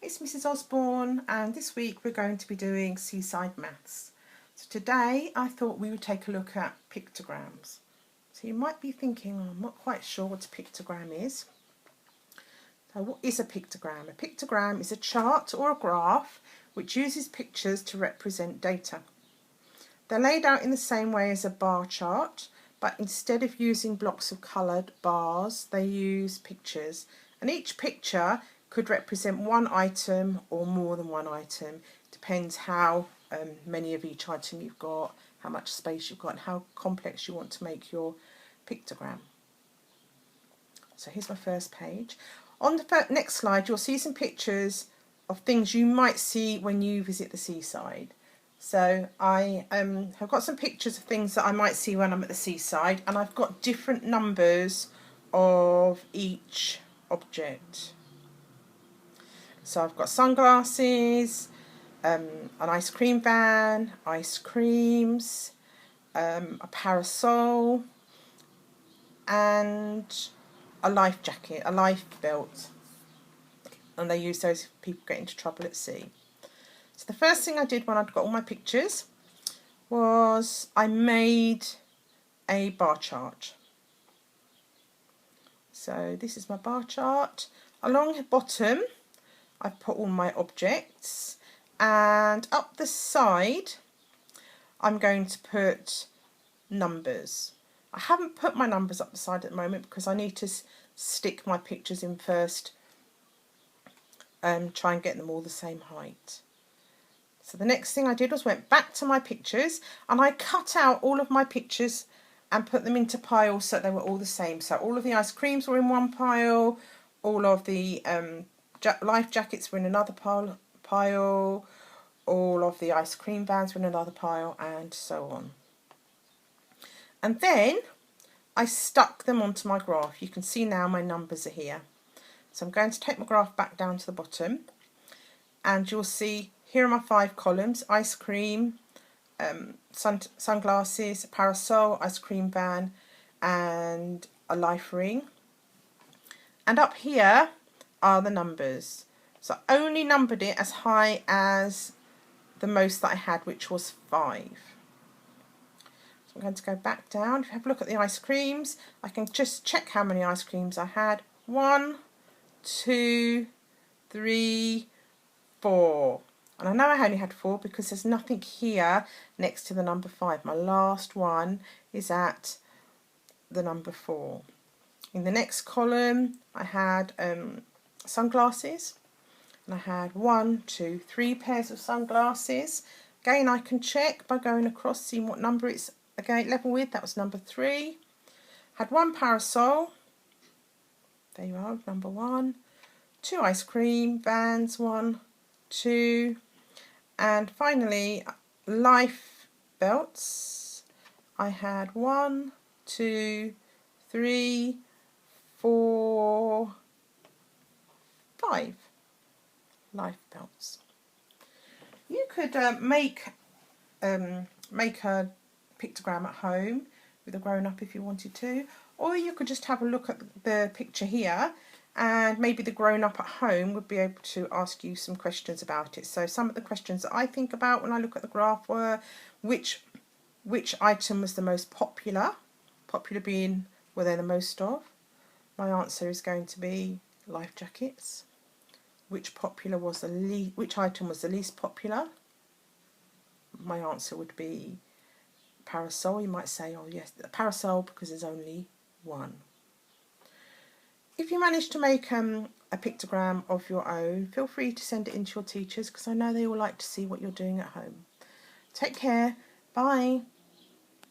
it's Mrs Osborne, and this week we're going to be doing Seaside Maths. So today I thought we would take a look at pictograms. So you might be thinking, I'm not quite sure what a pictogram is. So what is a pictogram? A pictogram is a chart or a graph which uses pictures to represent data. They're laid out in the same way as a bar chart, but instead of using blocks of coloured bars, they use pictures. And each picture could represent one item or more than one item. Depends how many of each item you've got, how much space you've got, and how complex you want to make your pictogram. So here's my first page. On the next slide, you'll see some pictures of things you might see when you visit the seaside. So I have got some pictures of things that I might see when I'm at the seaside, and I've got different numbers of each object. So I've got sunglasses, an ice cream van, ice creams, a parasol, and a life jacket, a life belt. And they use those if people get into trouble at sea. So the first thing I did when I'd got all my pictures was I made a bar chart. So this is my bar chart. Along the bottom I've put all my objects, and up the side I'm going to put numbers. I haven't put my numbers up the side at the moment because I need to stick my pictures in first and try and get them all the same height. So the next thing I did was went back to my pictures, and I cut out all of my pictures and put them into piles so they were all the same. So all of the ice creams were in one pile, all of the life jackets were in another pile, all of the ice cream vans were in another pile, and so on. And then I stuck them onto my graph. You can see now my numbers are here. So I'm going to take my graph back down to the bottom, and you'll see here are my 5 columns: ice cream, sunglasses, a parasol, ice cream van, and a life ring. And up here are the numbers. So I only numbered it as high as the most that I had, which was 5. So I'm going to go back down. If you have a look at the ice creams, I can just check how many ice creams I had. 1, 2, 3, 4. And I know I only had 4 because there's nothing here next to the number 5. My last one is at the number 4. In the next column I had sunglasses, and I had 1, 2, 3 pairs of sunglasses. Again, I can check by going across, seeing what number it's again level with. That was number 3. Had 1 parasol. There you are, number 1. 2 ice cream vans, 1, 2, and finally life belts. I had 1, 2, 3, 4, 5 life belts. You could make a pictogram at home with a grown-up if you wanted to, or you could just have a look at the picture here, and maybe the grown-up at home would be able to ask you some questions about it. So some of the questions that I think about when I look at the graph were, which item was the most popular? Popular being, were there the most of? My answer is going to be life jackets. Which item was the least popular? My answer would be parasol. You might say, oh yes, the parasol, because there's only 1. If you manage to make a pictogram of your own, feel free to send it in to your teachers, because I know they all like to see what you're doing at home. Take care. Bye.